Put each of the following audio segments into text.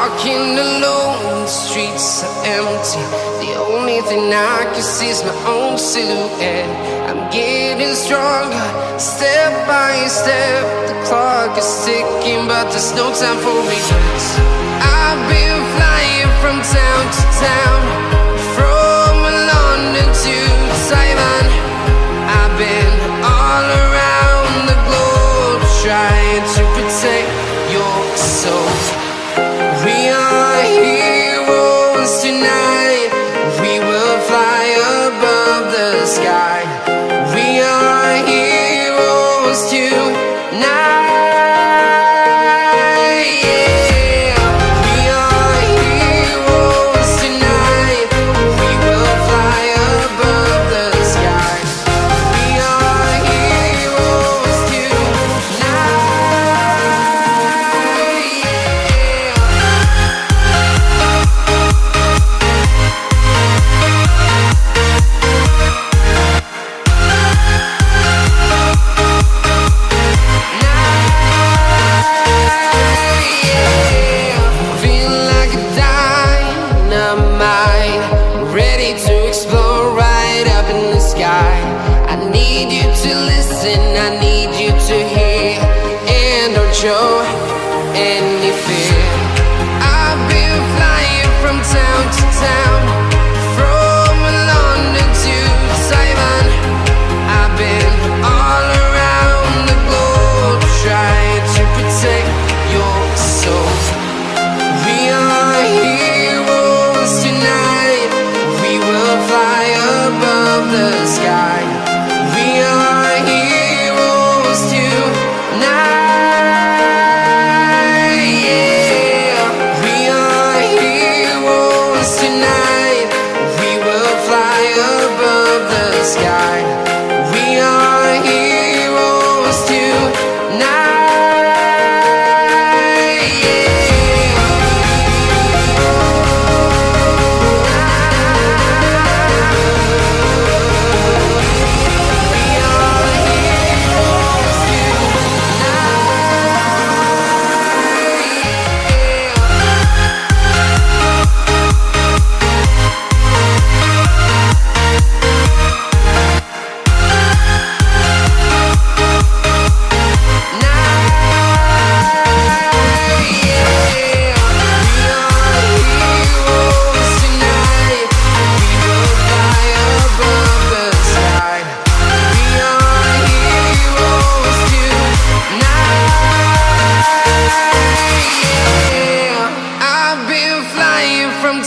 walking alone, the streets are empty. The only thing I can see is my own silhouette. I'm getting stronger, step by step. The clock is ticking, but there's no time for regrets. I've been flying from town to town, from London to Taiwan. I've been all around the globe, trying to protect your soul. We are heroes tonight. We will fly above the sky. We are heroes tonight. Show any fear. I've been flying from town to town, from London to Taiwan. I've been all around the globe, trying to protect your soul. We are heroes tonight. We will fly above the sky. We are heroes tonight.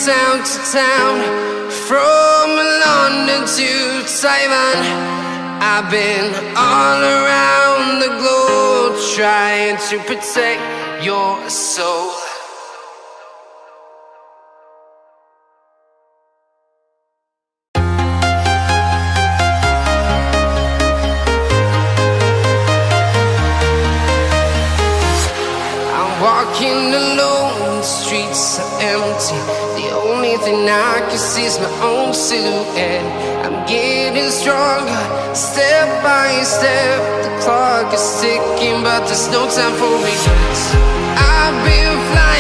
Town to town, from London to Taiwan. I've been all around the globe, trying to protect your soul. I'm walking alone, the streets are empty. The only thing I can see is my own silhouette. I'm getting stronger, step by step. The clock is ticking, but there's no time for regrets. I've been flying